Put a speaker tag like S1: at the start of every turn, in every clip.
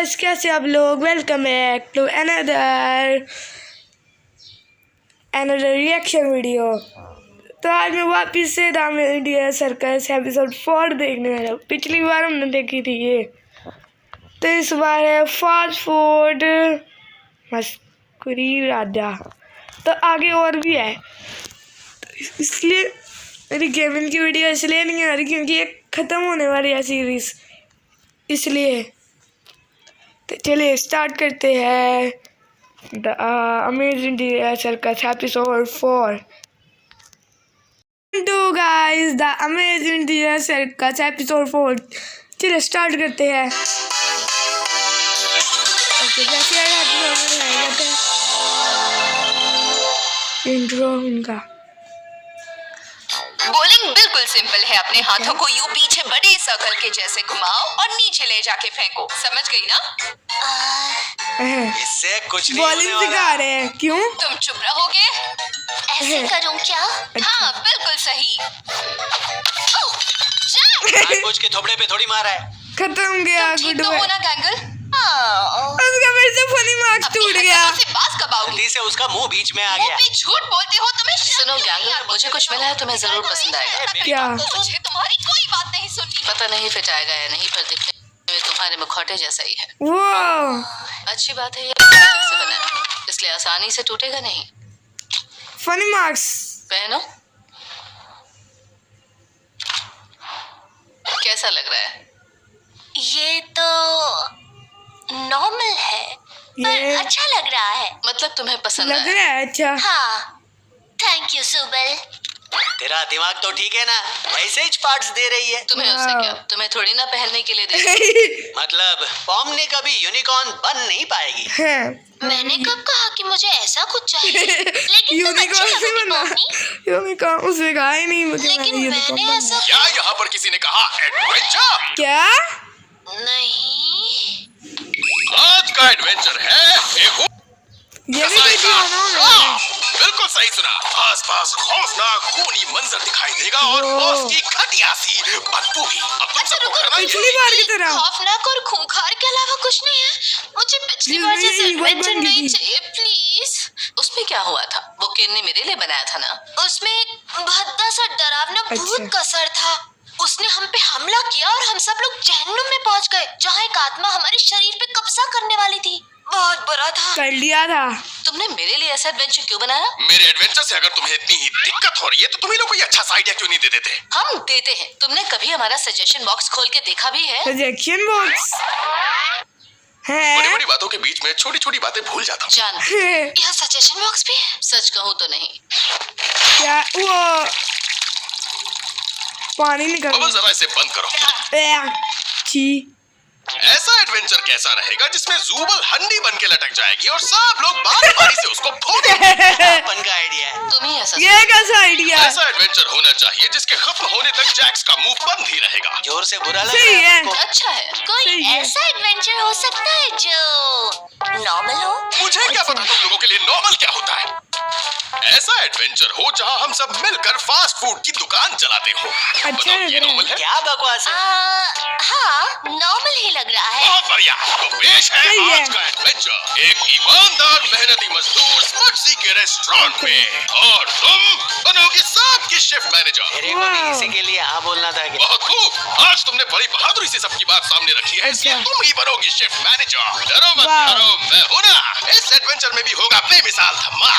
S1: Guys, कैसे आप लोग। Welcome back to another reaction video. तो आज मैं वापस से द इंडिया सर्कस एपिसोड 4 देखने वाला हूँ। पिछली बार हमने देखी थी ये, तो इस बार है फास्ट फूड मस्कुरी राजा। तो आगे और भी है, तो इसलिए मेरी गेमिंग की वीडियो इसलिए नहीं आ रही क्योंकि ये ख़त्म होने वाली है सीरीज़, इसलिए। तो चलिए स्टार्ट करते हैं द अमेजिंग सर्कस एपिसोड 4। तो guys, the amazing circus episode 4 चलिए स्टार्ट करते हैं। ओके, जैसे इंट्रो उनका।
S2: बॉलिंग बिल्कुल सिंपल है। अपने हाथों को यूं पीछे बड़े सर्कल के जैसे घुमाओ और नीचे ले जाके फेंको। समझ गई ना?
S3: इससे कुछ नहीं
S1: बॉलिंग
S3: होने
S1: सिखा रहे हैं। क्यों?
S2: तुम चुप रहोगे? ऐसे करूं क्या? हाँ, बिल्कुल सही।
S3: कुछ के थोबड़े पे थोड़ी मारा है।
S1: खत्म गया।
S2: तुम ठीक
S1: गुड
S2: तो
S1: बाय।
S2: हो ना गैंगल?
S1: उसका फिर से फनी मार्क्स टूट गया।
S2: से बात कब आओगी?
S3: गलती से उसका मुंह बीच में आ
S2: मुंह
S3: गया।
S2: पे झूठ बोलते हो तुम्हें। सुनो गैंगल, मुझे कुछ मिला है, तुम्हें जरूर पसंद आएगा।
S1: क्या?
S2: मुझे तुम्हारी कोई बात नहीं सुननी। पता नहीं फिट आएगा या नहीं, पर दिखने में तुम्हारे मुखौटे जैसा ही है।
S1: वो
S2: अच्छी बात है, ये प्लास्टिक से बना है, इसलिए आसानी से टूटेगा नहीं।
S1: Funny marks.
S2: पहनो। कैसा लग रहा है? ये तो नॉर्मल है, पर अच्छा लग रहा है। मतलब तुम्हें पसंद
S1: लग
S2: आया?
S1: रहा है अच्छा।
S2: हाँ, थैंक यू सुबल।
S3: तेरा दिमाग तो ठीक है ना, वैसे ही पार्ट्स दे रही है।
S2: तुम्हें उससे क्या? तुम्हें थोड़ी ना पहनने के लिए दे।
S3: मतलब पॉम ने कभी यूनिकॉर्न बन नहीं पाएगी।
S2: मैंने कब कहा कि मुझे ऐसा कुछ चाहिए? लेकिन तुम अच्छी
S1: यूनिकॉर्न से
S2: लगोगी
S1: बनना।
S2: पॉमी।
S1: यूनिकॉर्न उसने कहा ही नहीं मुझे।
S2: लेकिन मैंने ऐसा
S4: क्या यहाँ पर किसी ने कहा एडवेंचर?
S1: क्या?
S2: नहीं।
S4: आज का एडवेंचर है एक
S1: ये भी
S4: कसाई
S1: वीडियो
S4: का।
S1: ना।
S4: बिल्कुल सही सुना। आसपास खौफनाक खूनी मंजर दिखाई देगा और मौत की घटिया सी बदबू भी। अब तुम सबको करना ही
S1: पिछली बार की तरह।
S2: खौफनाक और खूंखार के अलावा कुछ नहीं है। मुझे पिछली बार जैसे एडवेंचर नहीं चाहिए, प्लीज। उसमें क्या हुआ था? वो केन ने मेरे लिए बनाया था ना। उसमें एक भद्दा सा डरावना भूत का सर था। उसने हम पे हमला किया और हम सब लोग जहन्नुम में पहुंच गए, जहाँ एक आत्मा हमारे शरीर पे कब्जा करने वाली थी। बहुत बुरा था।
S1: कर लिया था।
S2: तुमने मेरे लिए ऐसा एडवेंचर क्यों बनाया?
S4: मेरे एडवेंचर से अगर तुम्हें इतनी ही दिक्कत हो रही है तो तुम ही लोग कोई अच्छा सा आइडिया क्यों नहीं दे देते?
S2: हम देते हैं। तुमने कभी हमारा सजेशन बॉक्स खोल के देखा भी है?
S1: सजेशन बॉक्स
S4: बड़ी
S1: है।
S4: बड़ी बातों के बीच में छोटी छोटी बातें भूल जाता हूँ।
S2: जानती यह सजेशन बॉक्स भी है? सच कहूँ तो नहीं।
S1: क्या? वो पानी निकल
S4: बबल, जरा इसे बंद करो।
S1: छी।
S4: ऐसा एडवेंचर कैसा रहेगा जिसमें जूबल हंडी बन के लटक जाएगी और सब लोग बारी बारी से उसको भोगेंगे?
S3: बन का आइडिया है।
S2: तुम ही ऐसा
S1: ये कैसा आइडिया?
S4: ऐसा एडवेंचर होना चाहिए जिसके खत्म होने तक जैक्स का मुंह बंद ही रहेगा।
S3: जोर से बुरा लग
S1: सही
S3: रहा है
S1: है।
S3: तुमको?
S2: अच्छा है।
S1: सही
S2: कोई
S1: है।
S2: ऐसा एडवेंचर हो सकता है जो नॉर्मल हो?
S4: मुझे क्या पता तुम लोगों के लिए नॉर्मल क्या होता है। ऐसा एडवेंचर हो जहां हम सब मिलकर फास्ट फूड की दुकान चलाते हो। बताओ, ये नॉर्मल है?
S3: क्या बकवास है।
S2: हाँ, नॉर्मल ही लग रहा है।
S4: बहुत बढ़िया। तो पेश है
S1: सही है।
S4: आज का एडवेंचर एक ईमानदार मेहनती मजदूर स्मक्सी के रेस्टोरेंट में, और तुम बनोगी सबकी शिफ्ट मैनेजर।
S3: तेरे को भी इसी के लिए हाँ बोलना था कि
S4: बहुत खूब। आज तुमने बड़ी बहादुरी से सबकी बात सामने रखी है, इसलिए तुम ही बनोगी शिफ्ट मैनेजर। डरो मत,
S1: वाह।
S4: डरो, मैं हूं ना। इस एडवेंचर में भी होगा बेमिसाल धमाल।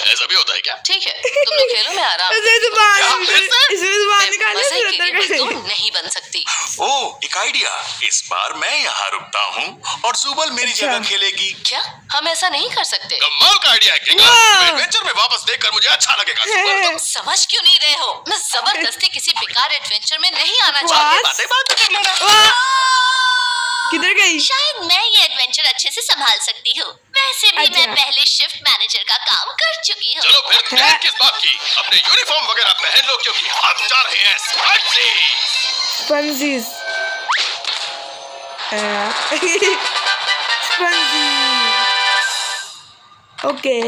S4: ऐसा भी होता है क्या?
S2: ठीक है, तुम लोग खेलो, मैं आराम।
S1: इसे जुबान
S4: क्या? फिर से?
S1: इसे जुबान निकाल
S2: मजे के
S1: अंदर
S2: लिए
S1: कर
S2: मजदूर नहीं बन सकती।
S4: ओ, एक आइडिया। इस बार मैं यहाँ रुकता हूँ और जुबल मेरी
S1: अच्छा।
S4: जगह खेलेगी।
S2: क्या हम ऐसा नहीं कर सकते?
S4: कमाल का आइडिया है किंगर।
S1: वाह।
S4: एडवेंचर में वापस देखकर मुझे अच्छा लगेगा। जुबल, तुम
S2: समझ क्यों नहीं रहे हो? मैं जबरदस्ती किसी बेकार एडवेंचर में नहीं आना
S1: वाह।
S2: चाहती।
S4: बातें कर लेना।
S1: वाह, किधर गई?
S2: शायद मैं ये एडवेंचर अच्छे से संभाल सकती हूँ। वैसे भी
S1: अच्छा।
S2: मैं पहले शिफ्ट मैनेजर का काम कर चुकी हूँ।
S4: चलो फिर देर किस बात की, अपने यूनिफॉर्म वगैरह पहन लो क्योंकि हम जा रहे हैं स्पाइसी।
S1: स्पंजीज। ओके।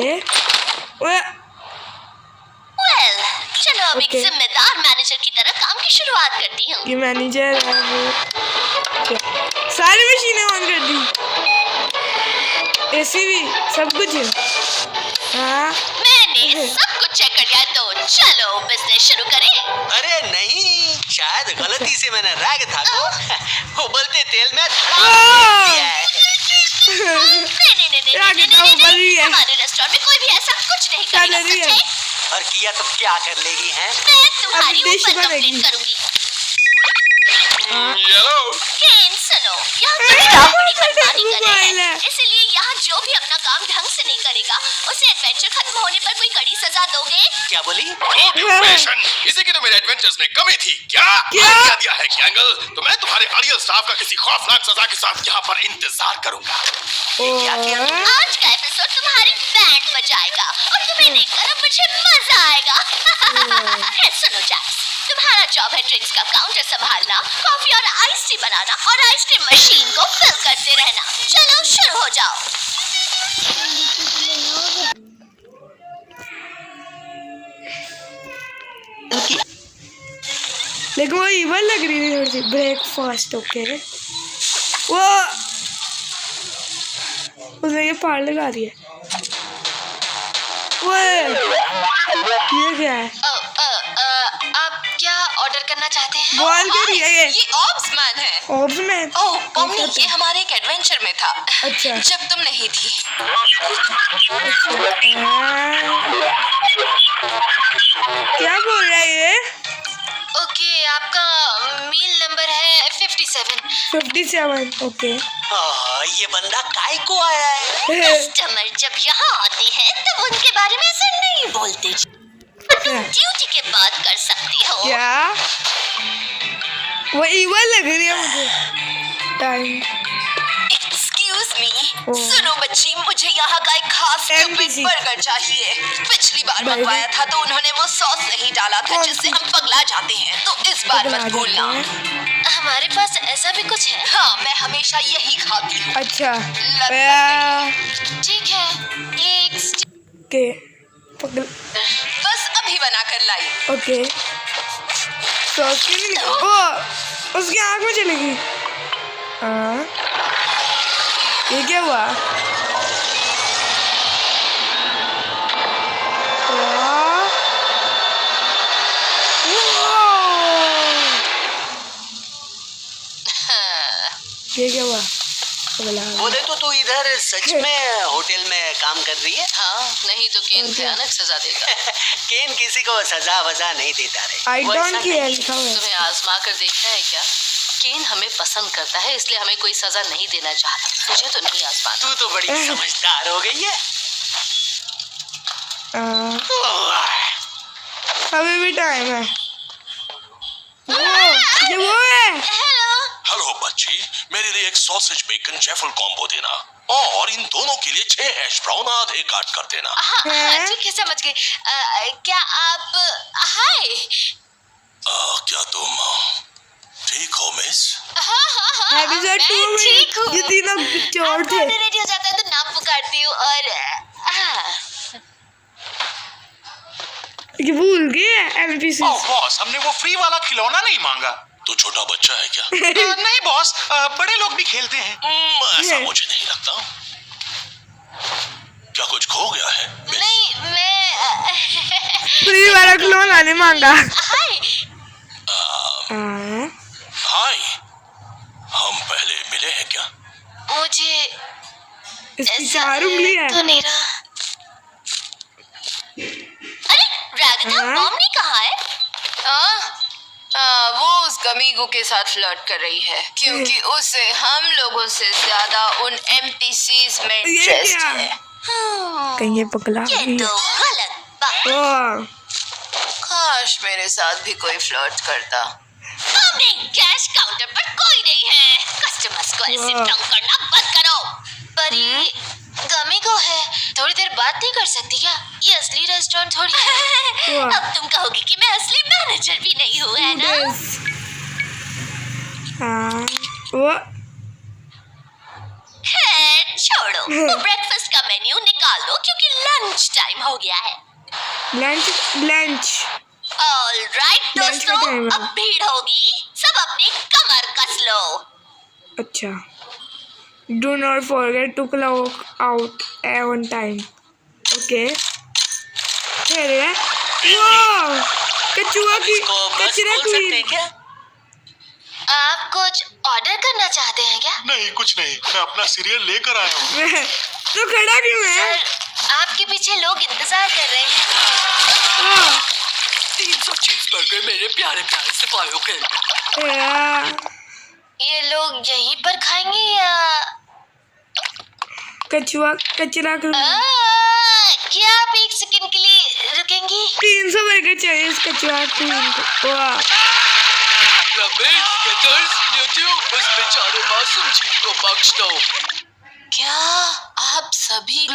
S2: चलो अब एक
S1: Okay.
S2: जिम्मेदार मैनेजर की तरह काम की शुरुआत करती हूँ।
S1: ये मैनेजर है वो। क्या? सारी मशीनें ऑन कर दी, एसी भी, सब कुछ। हाँ
S2: मैंने सब कुछ चेक कर लिया, तो चलो बिजनेस शुरू करें।
S3: अरे नहीं, शायद गलती से मैंने रैग था को उबलते तेल में
S1: ओह!
S2: नहीं, हमारे रेस्टोरेंट में कोई भी ऐसा कुछ नहीं करेगा, समझे?
S3: और किया तो क्या कर लेगी हैं?
S2: मैं तुम्हारी
S1: अब डिश
S2: ऊपर
S1: बनेगी।
S2: कंप्लेंट करूंगी।
S4: येलो
S2: केन सुनो, यहाँ कोई बराबरी करना नहीं
S1: मोबाइल
S2: करेगा,
S1: है।
S2: इसलिए यहाँ जो भी अपना काम ढंग से नहीं करेगा उसे एडवेंचर खत्म होने पर कोई कड़ी सजा दोगे?
S3: क्या बोली?
S4: ऑक्यूपेशन, इसी की तो मेरे एडवेंचर्स में कमी थी। क्या
S1: क्या?
S4: दिया है गैंगल? तो मैं तुम्हारे अड़ियल स्टाफ का किसी खौफनाक सजा के साथ यहाँ पर इंतजार करूंगा।
S2: आज का एपिसोड तुम्हारी बैंड बजाएगा और तुम्हें देखकर अब मुझे मजा आएगा। सुनो जैक्स, तुम्हारा जॉब है ड्रिंक्स का काउंटर संभालना, कॉफी और आइस टी बनाना और आइसक्रीम मशीन को फिल करते रहना। चलो शुरू हो जाओ।
S1: लेकिन वो इवन लग रही थी थोड़ी सी। Breakfast, okay. वो उसमें ये पार लगा रही है। वो ये क्या है?
S2: आप क्या ऑर्डर करना चाहते हैं?
S1: बॉल कर रही है ये।
S2: ये ऑब्समैन है।
S1: ऑब्स में।
S2: ओह पॉमी, ये हमारे एक एडवेंचर में था।
S1: अच्छा।
S2: जब तुम नहीं थी।
S1: क्या बोल रहा है ये?
S2: ओके, आपका मील नंबर है 57।
S1: 57, ओके।
S3: ये बंदा काय को आया है?
S2: कस्टमर जब यहाँ आते हैं तब उनके बारे में ऐसा नहीं बोलते। तुम ड्यूटी के बाद कर सकती हो।
S1: क्या? वो इवन लग रही है मुझे। टाइम।
S2: एक्सक्यूज मी,
S1: ओह।
S2: सुनो बच्ची, मुझे यहाँ का एक खास
S1: NPC।
S2: स्टूपिड बर्गर चाहिए। पिछली बार
S1: बर्गर।
S2: मंगवाया था तो उन्होंने वो सॉस नहीं डाला था
S1: कौन
S2: जिससे
S1: सी?
S2: हम पगला जाते हैं, तो इस बार
S1: पगला
S2: मत
S1: जाते
S2: भूलना।
S1: हैं।
S2: हमारे पास ऐसा भी कुछ है। हाँ, मैं हमेशा यही खाती हूँ।
S1: अच्छा।
S2: ठीक है, एक
S1: ओके।
S2: बस अभी बना कर लाई।
S1: ओके। सॉस की नहीं। ओ, उसकी आँख में चलेगी। हाँ। ये क्या हुआ? ये क्या हुआ?
S3: बोले तो तू इधर सच में होटल में काम कर रही है?
S2: हाँ, नहीं तो केन भयानक सजा देगा।
S3: केन किसी को सजा वजा नहीं देता रे।
S1: आई
S3: वो
S1: डोंट
S3: ऐसा
S1: केयर
S3: नहीं।
S1: लिखा हुआ है।
S2: तुम्हें आजमा कर देखना है क्या? केन हमें पसंद करता है, इसलिए हमें कोई सजा नहीं देना चाहता। मुझे तो नहीं आजमाना।
S3: तू तो बड़ी समझदार हो गई है।
S1: अभी भी टाइम है। ये वो है।
S4: हेलो बच्ची, मेरे लिए एक सॉसेज बेकन जैफल कॉम्बो देना और इन दोनों के लिए 6 हैश ब्राउन आधे काट कर देना।
S2: हाँ, ठीक है, समझ गई। क्या आप हाय?
S4: क्या तुम ठीक हो मिस?
S2: हाँ,
S1: एपिसोड 2
S2: मैं
S1: में
S2: ठीक हूँ।
S1: ये तीनों चोर
S2: आपका
S1: थे।
S2: ऑर्डर रेडी हो जाता है तो नाम पुकारती हूँ और
S1: ये भूल गए एमपीसी।
S5: ओह बॉस, हमने वो फ्री वाला खिलौना नहीं मांगा।
S4: तू छोटा बच्चा है क्या?
S5: नहीं बॉस, बड़े लोग भी खेलते हैं।
S4: ऐसा मुझे नहीं लगता। क्या कुछ खो गया है मिस?
S2: नहीं, मैं
S1: फ्री वाला खिलौना नहीं मांगा।
S2: हाय।
S1: हाँ।
S4: हाय, हम पहले मिले हैं क्या?
S2: मुझे
S1: इसकी 4 उंगली है।
S2: तो नहीं रहा। अरे रागना,
S1: हाँ?
S2: मम्मी कहाँ है? वो उस गमीगो के साथ फ्लर्ट कर रही है क्योंकि उसे हम लोगों से ज्यादा उन एमपीसीज में
S1: ये
S2: इंटरेस्ट
S1: क्या?
S2: है।
S1: कहीं ये पगला
S2: ये
S1: गई
S2: तो
S1: है।
S2: गलत बात।
S1: ओह,
S2: काश मेरे साथ भी कोई फ्लर्ट करता। मम्मी, कैश काउंटर पर कोई नहीं है। कस्टमर्स को ऐसे
S1: वाह।
S2: तंग करना बंद करो। पर ये गमीगो है, थोड़ी देर बात नहीं कर सकती क्या? ये असली रेस्टोरेंट थोड़ी है।
S1: वाह।
S2: अब तुम कहोगी कि मैं असली मैनेजर भी नहीं हूँ, है ना?
S1: बस। हाँ। वो
S2: छोड़ो, वो ब्रेकफास्ट का मेन्यू निकाल दो क्योंकि लंच टाइम हो गया है।
S1: लंच लंच
S2: ऑलराइट
S1: Lunch का
S2: दोस्तों,
S1: time है।
S2: अब भीड़ होगी, सब अपनी कमर कस लो।
S1: अच्छा, do not forget to clock out on time. Okay, फिर है वाह, कचुआ की
S3: इसको बस
S1: कचरा
S3: बोल सकते हैं
S1: क्वीन।
S3: क्या?
S2: आप कुछ ऑर्डर करना चाहते हैं क्या?
S5: नहीं कुछ नहीं, मैं अपना सीरियल लेकर आया हूँ।
S1: तो खड़ा क्यों है?
S2: सर, आपके पीछे लोग इंतजार कर रहे हैं।
S1: हाँ,
S6: 300 चीज़बर्गर मेरे प्यारे प्यारे सिपाहियों के लिए।
S1: यार,
S2: ये लोग यहीं पर खाएंगे या
S1: कचुआ कचरा क्वीन।
S2: क्या आप 1 सेकंड के लिए रुकेंगी?
S1: 300 बर्गर चाहिए इस कचुआ क्वीन को। वाह,
S6: रमेश, केटर्स, न्यूट्यू, उस बेचारे मासूम चीज को बख्श दो।
S2: क्या आप सभी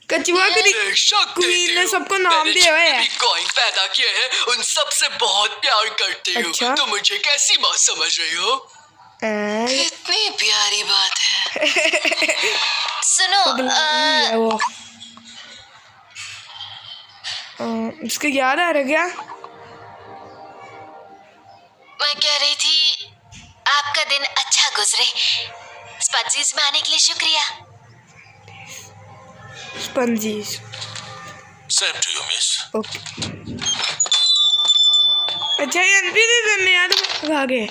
S1: कचुआ
S6: बेशक
S1: क्वीन
S6: देती
S1: ने
S6: हूँ।
S1: सबको नाम
S6: मैंने
S1: दिया हुआ है।
S6: जितने भी कॉइन पैदा किए हैं उन सब से बहुत प्यार करती हूँ।
S1: अच्छा।
S6: तो मुझे कैसी बात समझ रही हो?
S2: कितनी प्यारी बात है। सुनो,
S1: है वो। इसको याद आ रहा क्या?
S2: मैं कह रही थी आपका दिन अच्छा गुजरे। स्पंजीज में आने के लिए शुक्रिया।
S1: स्पंजीज।
S4: Same to you miss.
S1: Okay, अच्छा ये एनपीसी करने यार भागे,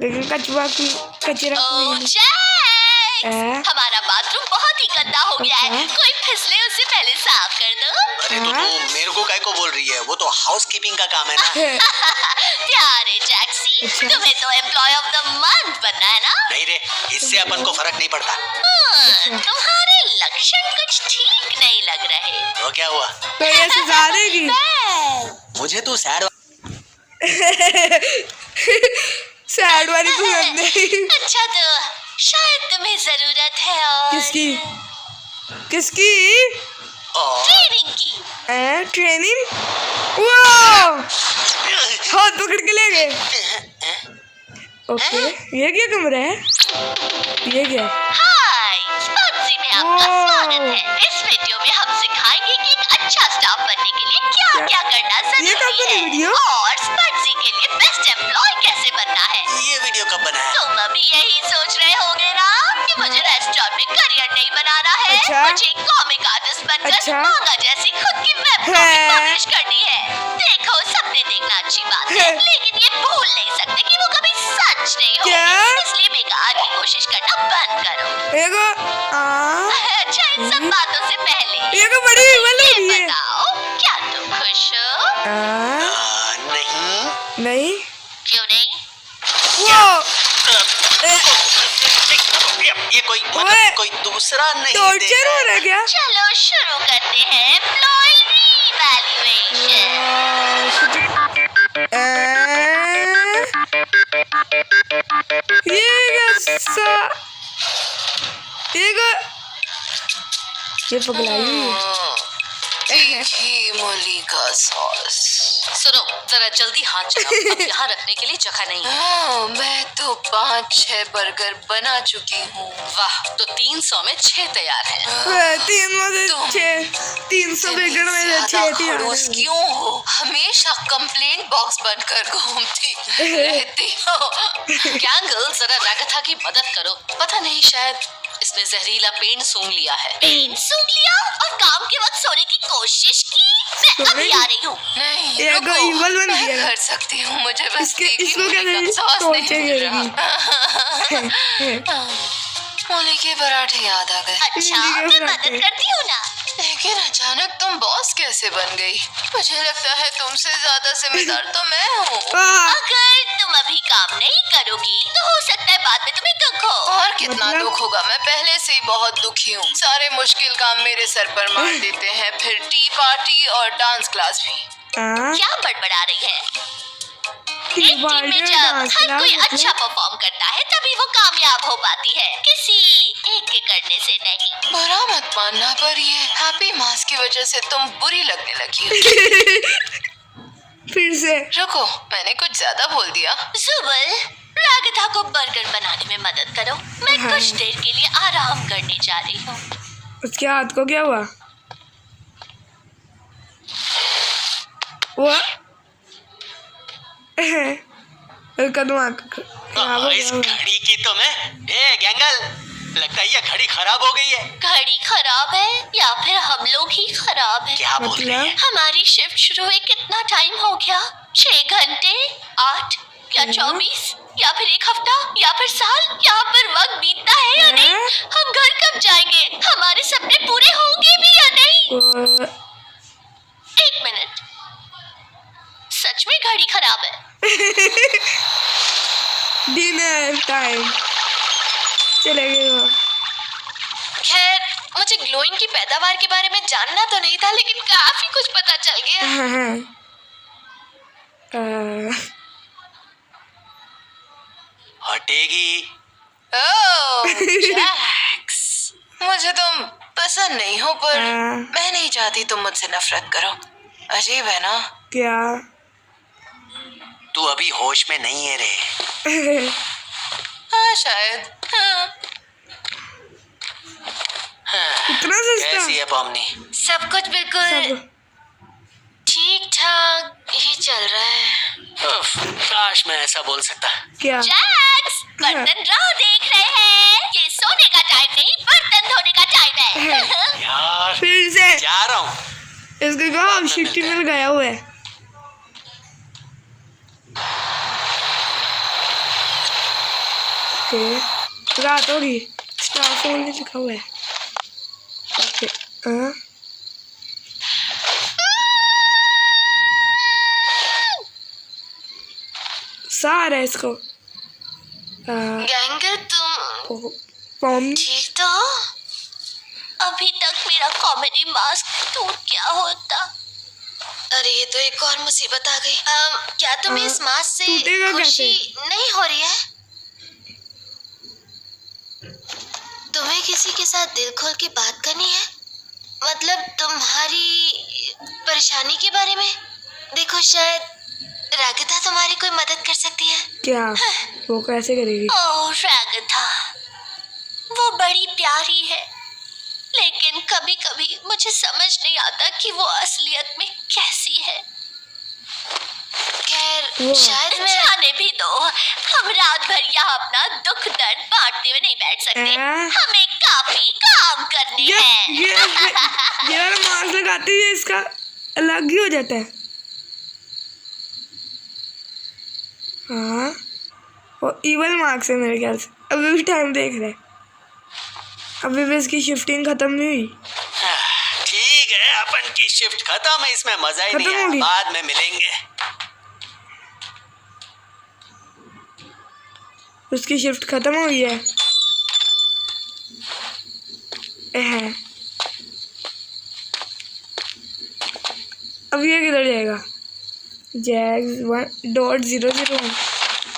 S1: लेकिन कचुआ की कचरा क्वीन।
S2: हमारा बाथरूम बहुत ही गंदा हो गया है,
S1: अच्छा।
S2: कोई फिसले उससे पहले साफ कर दो।
S3: अरे तो
S1: हाँ?
S3: तू मेरे को काय को बोल रही है? वो तो हाउसकीपिंग का काम है ना।
S2: प्यारे जैक्सी,
S1: अच्छा।
S2: तुम्हें तो एम्प्लॉय ऑफ द मंथ बनना है ना?
S3: नहीं रे, इससे अपन को फर्क नहीं पड़ता।
S2: तुम्हारे लक्षण कुछ ठीक नहीं लग रहे।
S3: तो क्या हुआ?
S1: तो ये सजा देगी।
S3: मुझे तू सैड
S1: सैड वाली पसंद है।
S2: अच्छा तो शायद तुम्हें जरूरत है और
S1: किसकी किसकी
S2: ट्रेनिंग की।
S1: ट्रेनिंग? वाह, हाथ पकड़ के ले गए। ओके, ये क्या कमरा है? ये क्या है?
S2: हाय, स्पंजी में आपका
S1: वाह।
S2: स्वागत है। इस वीडियो में हम सिखाएंगे कि एक अच्छा स्टाफ बनने के लिए क्या क्या करना
S1: ये कब
S2: जरूरी
S1: बनी
S2: है
S1: वीडियो?
S2: और स्पंजी के लिए बेस्ट एम्प्लॉय कैसे बनना है।
S3: ये वीडियो कब बना है?
S2: तुम अभी यही सोच रहे होगे ना कि मुझे रेस्टोरेंट में करियर नहीं बनाना है,
S1: अच्छा।
S2: मुझे कॉमिक आर्टिस्ट बनकर
S1: अच्छा।
S2: मांगा जैसी खुद की वेब
S1: है।
S2: कॉमिक पब्लिश करनी है। देखो, सपने देखना अच्छी बात है,
S1: है।
S2: लेकिन ये भूल नहीं सकते कि वो कभी सच नहीं
S1: क्या?
S2: होगी। इसलिए बेकार की कोशिश करना बंद करो।
S1: एगो
S2: अच्छा, इन सब बातों से पहले
S1: ये को बड़ी विमल
S2: ये
S1: लगी है।
S2: बताओ, क्या तुम खुश हो?
S3: नहीं।
S1: नहीं,
S2: क्यों नहीं?
S1: वो
S3: ये कोई
S1: ओए,
S3: मतलब कोई दूसरा नहीं
S1: टॉर्चर
S3: देख
S1: हो रहा है क्या?
S2: चलो शुरू करते हैं एम्प्लॉय रीवैल्यूएशन।
S1: ये पगलाई हुई है।
S6: मूली का सॉस।
S2: सुनो, जरा जल्दी हाथ चलाओ, अब यहाँ रखने के लिए जगह नहीं है।
S6: मैं तो 5-6 बर्गर बना चुकी हूँ।
S2: वाह, तो 300 में 6 तैयार हैं।
S1: 300 बिगड़ में
S6: ज्यादा खड़ूस क्यों हो? हमेशा कंप्लेंट बॉक्स बनकर घूमती रहती हो।
S2: गैंगल, जरा रागथा की मदद करो। पता नहीं, शायद इसने जहरीला पेंट सूंघ लिया है। पेंट सूंघ लिया और काम के वक्त सोने की कोशिश की। मैं अभी आ रही हूँ।
S6: नहीं,
S1: ये
S6: रुको,
S1: कोई evil बन
S6: मैं
S1: गया।
S6: कर सकती हूँ। मुझे बस
S1: इसके-
S6: तीखी
S1: इसको
S6: मूली
S1: क्या
S6: का सॉस नहीं
S1: torture
S6: मिल
S1: करेगी?
S6: रहा। मूली के पराठे याद आ गए।
S2: अच्छा,
S1: मूली के
S2: मैं
S1: पराठे।
S2: मदद करती हूँ ना।
S6: लेकिन अचानक तुम बॉस कैसे बन गई? मुझे लगता है तुमसे ज्यादा जिम्मेदार तो मैं हूँ।
S2: अगर तुम अभी काम नहीं करोगी तो हो सकता है बाद में तुम्हें दुख हो।
S6: और कितना
S1: मतलब?
S6: दुख होगा? मैं पहले से ही बहुत दुखी हूँ। सारे मुश्किल काम मेरे सर पर मार देते हैं, फिर टी पार्टी और डांस क्लास भी।
S2: क्या बड़बड़ा रही है? एक टीम में जब हर कोई अच्छा परफॉर्म करता है तभी वो कामयाब हो पाती है, किसी एक के करने से नहीं।
S6: बुरा मत मानना, पर ये हैप्पी मास की वजह से तुम बुरी लगने लगी हो।
S1: फिर से
S6: रुको, मैंने कुछ ज्यादा बोल दिया।
S2: जुबल, रागथा को बर्गर बनाने में मदद करो। मैं
S1: हाँ।
S2: कुछ देर के लिए आराम करने जा रही हूँ।
S1: उसके हाथ को क्या हुआ? वो कदम
S3: इस घड़ी की तो मैं गैंगल, लगता है ये घड़ी खराब हो गई है।
S2: घड़ी खराब है या फिर हम लोग ही खराब है?
S3: क्या बोल रही है?
S2: हमारी शिफ्ट शुरू हुए कितना टाइम हो गया? 6 घंटे, 8 या 24 या फिर 1 हफ्ता या फिर साल? यहाँ पर वक्त बीतता है या नहीं? हम घर कब जाएंगे? हमारे सपने पूरे होंगे भी या नहीं? 1 मिनट, सच में घड़ी खराब है?
S1: डिनर टाइम चले गए।
S2: खैर, मुझे ग्लोइंग की पैदावार के बारे में जानना तो नहीं था, लेकिन काफी कुछ पता चल गया।
S3: हटेगी।
S6: ओह, जैक्स, मुझे तुम पसंद नहीं हो, पर मैं नहीं चाहती तुम मुझसे नफरत करो। अजीब है ना?
S1: क्या
S3: तू अभी होश में नहीं है रे।
S6: हाँ, शायद।
S1: इतना सस्ता?
S3: कैसी है पॉमनी?
S2: सब कुछ बिल्कुल ठीक ठाक ही चल रहा है।
S3: उफ, काश मैं ऐसा बोल सकता।
S1: क्या
S2: जैक्स, बर्तन राह देख रहे हैं। ये सोने का टाइम नहीं, बर्तन धोने का टाइम है।
S3: यार
S1: फिर से
S3: जा रहा हूँ।
S1: इसके कहा शिफ्टी में गया हुआ है। ओके, रात होगी। स्टाफ फोन में लिखा हुआ है। ओके, सारा है इसको।
S2: गैंगर, तुम
S1: पॉम
S2: ठीक तो हो? अभी तक मेरा कॉमेडी मास्क टूट गया होता। अरे ये तो एक और मुसीबत आ गई। क्या तुम्हें इस मास्क से
S1: टूटेगा
S2: खुशी
S1: कैसे?
S2: नहीं हो रही है? तुम्हें किसी के साथ दिल खोल के बात करनी है? मतलब तुम्हारी परेशानी के बारे में? देखो, शायद रागिता तुम्हारी कोई मदद कर सकती है।
S1: क्या वो कैसे करेगी?
S2: ओह रागिता, वो बड़ी प्यारी है, लेकिन कभी कभी मुझे समझ नहीं आता कि वो असलियत में कैसी है। खैर, शायद मैं जाने भी दो। हम रात भर यहाँ अपना दुख दर्द बांटते हुए नहीं बैठ सकते। हमें काफी काम करने हैं।
S1: ये वाला मास्क लगाते ही इसका अलग ही हो जाता है। हाँ, वो इवल मार्क्स है मेरे ख्याल से। अभी भी टाइम देख रहे हैं। अभी भी इसकी शिफ्टिंग खत्म नहीं हुई।
S3: ठीक है, अपन की शिफ्ट खत्म है, इसमें मजा ही नहीं है। बाद में मिलेंगे।
S1: उसकी शिफ्ट खत्म हो गई है। अब ये किधर जाएगा? जैक्स 1.001।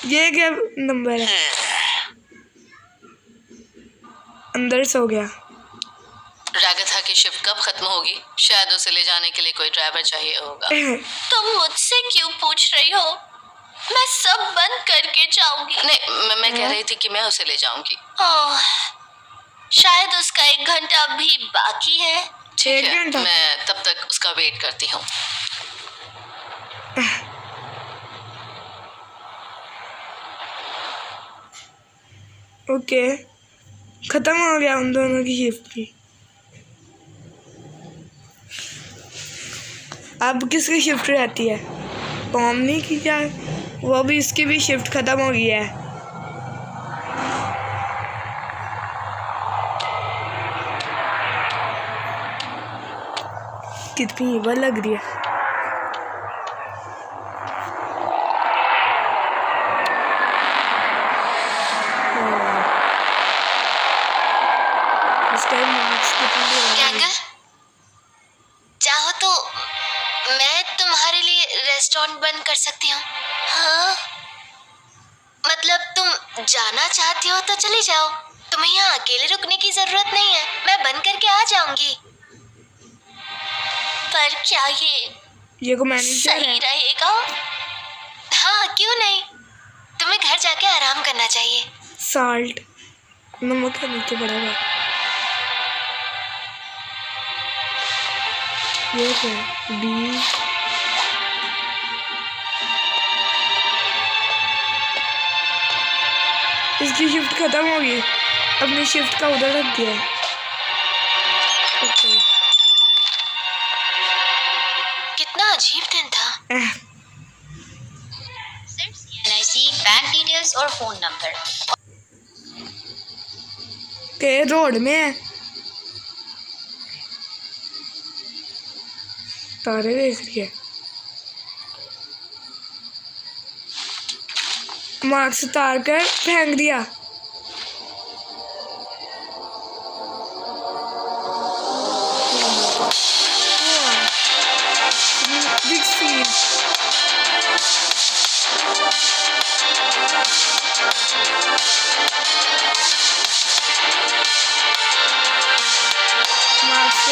S1: ये क्या नंबर है? अंदर सो गया।
S2: रागिता की शिफ्ट कब खत्म होगी? शायद उसे ले जाने के लिए कोई ड्राइवर चाहिए होगा। तुम मुझसे क्यों पूछ रही हो? मैं सब बंद करके जाऊंगी। नहीं, मैं कह रही थी कि मैं उसे ले जाऊंगी। ओह, शायद उसका 1 घंटा अभी बाकी है। ठीक है, मैं तब तक उसका वेट करती हूँ।
S1: ओके, खत्म हो गया उन दोनों की शिफ्ट भी। अब किसकी शिफ्ट रहती है? पॉमनी की क्या? वो भी, इसकी भी शिफ्ट खत्म हो गई है। कितनी इवल लग रही है।
S2: चाहो तो मैं तुम्हारे लिए रेस्टोरेंट बंद कर सकती हूँ। हाँ, मतलब तुम जाना चाहती हो तो चली जाओ। तुम्हें यहाँ अकेले रुकने की जरूरत नहीं है। मैं बंद करके आ जाऊंगी। पर क्या ये
S1: को मैनेजर
S2: सही रहेगा? हाँ, क्यों नहीं? तुम्हें घर जाके आराम करना चाहिए।
S1: साल्ट नमक का नीचे पड़ा हुआ। ये क्या? बी इसकी शिफ्ट खत्म होगी, अपनी शिफ्ट का उधर रख दिया है। ओके
S2: कितना अजीब दिन था।
S7: NIC बैंक डिटेल्स और फोन नंबर।
S1: के रोड में है, तारे देख रही है, मार्क्स उतार कर फेंक दिया। Big scene. मार्क्स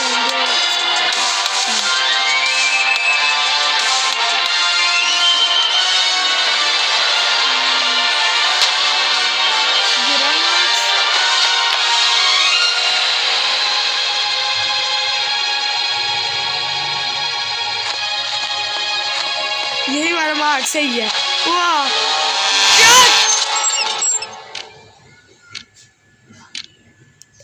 S1: यही वाला मार्क सही है। वाह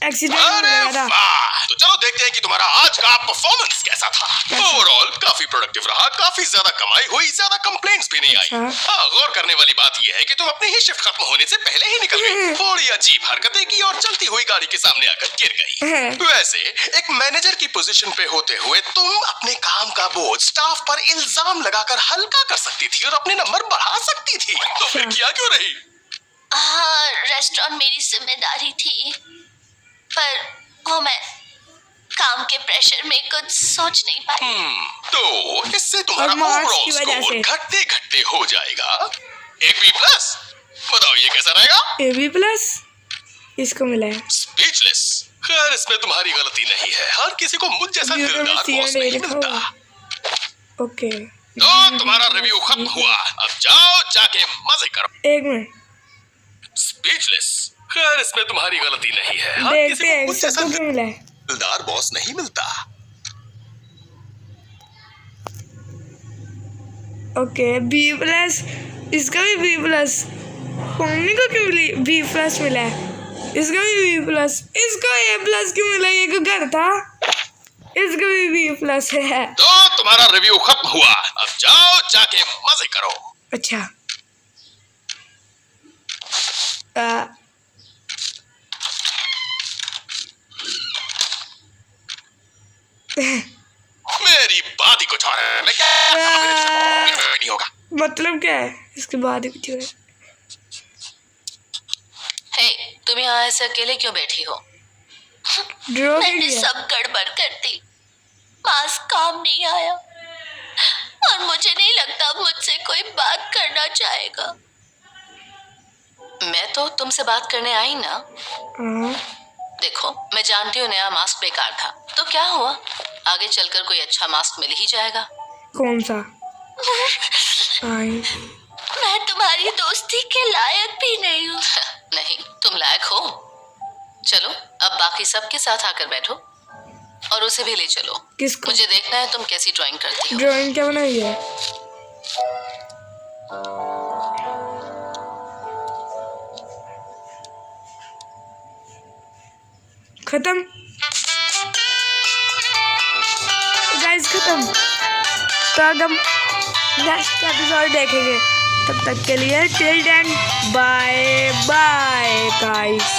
S1: एक्सीडेंट हो
S4: अरे
S1: गया था।
S4: वाह! तो चलो देखते हैं कि तुम्हारा आज का परफॉर्मेंस कैसा था। ओवरऑल काफी प्रोडक्टिव रहा, काफी ज्यादा कमाई हुई, ज्यादा कंप्लेंट्स भी नहीं आई।
S1: अच्छा।
S4: हाँ, गौर करने वाली बात यह है कि तुम अपनी ही शिफ्ट खत्म होने से पहले ही निकल गई, थोड़ी अजीब हरकतें की और चलती हुई गाड़ी के सामने आकर गिर गई। वैसे एक मैनेजर की पोजीशन पे होते हुए तुम अपने काम का बोझ स्टाफ पर इल्जाम लगाकर हल्का कर सकती थी और अपने नंबर बढ़ा सकती थी, तो फिर किया क्यों नहीं?
S2: हाँ, रेस्टोरेंट मेरी जिम्मेदारी थी, पर वो मैं काम के प्रेशर में कुछ सोच नहीं पाई।
S4: तो इससे तुम्हारा
S1: और मार्क्स की
S4: ओवरऑल
S1: वजह
S4: स्कोर
S1: से।
S4: घटते घटते हो जाएगा एक B+। बताओ ये कैसा रहेगा?
S1: AB+ इसको मिला है।
S4: स्पीचलेस। खैर इसमें तुम्हारी गलती नहीं है, हर किसी को मुझ जैसा दिलदार बॉस नहीं मिलता।
S1: ओके
S4: तो तुम्हारा रिव्यू खत्म हुआ, अब जाओ जाके मजे करो।
S1: एक मिनट
S4: स्पीचलेस। खैर इसमें तुम्हारी गलती नहीं है, हर किसी
S1: देखते
S4: को
S1: हैं
S4: मुझ जैसा
S1: सबको क्या मिला है।
S4: दिलदार बॉस नहीं मिलता।
S1: ओके B+, इसका भी B+। पौनी को क्यों B+ मिला है, इसका भी B+, इसको A+ क्यों मिला, ये को घर था, इसका भी B+ है।
S4: तो तुम्हारा रिव्यू खत्म हुआ, अब जाओ जाके मजे करो।
S1: अच्छा
S4: मेरी बात ही कुछ और है, मैं क्या नहीं होगा।
S1: मतलब क्या है इसके बाद ही कुछ हो रहा है।
S2: हे, तुम यहाँ ऐसे अकेले क्यों बैठी हो?
S1: ड्रॉ
S2: मैंने
S1: किया
S2: सब गड़बड़ कर दी, मास्क काम नहीं आया और मुझे नहीं लगता अब मुझसे कोई बात करना चाहेगा। मैं तो तुमसे बात करने आई ना।
S1: हाँ,
S2: देखो, मैं जानती हूँ नया मास्क बेकार था, तो क्या हुआ, आगे चलकर कोई अच्छा मास्क मिल ही जाएगा।
S1: कौन सा आई
S2: मैं तुम्हारी दोस्ती के लायक भी नहीं हूँ। नहीं, तुम लायक हो। चलो अब बाकी सबके साथ आकर बैठो और उसे भी ले चलो।
S1: किसको?
S2: मुझे देखना है तुम कैसी ड्राइंग करती हो।
S1: ड्राइंग क्या बनाई है? खत्म गाइस, खत्म। तो अब हम नेक्स्ट एपिसोड देखेंगे, तब तक के लिए till then bye bye guys.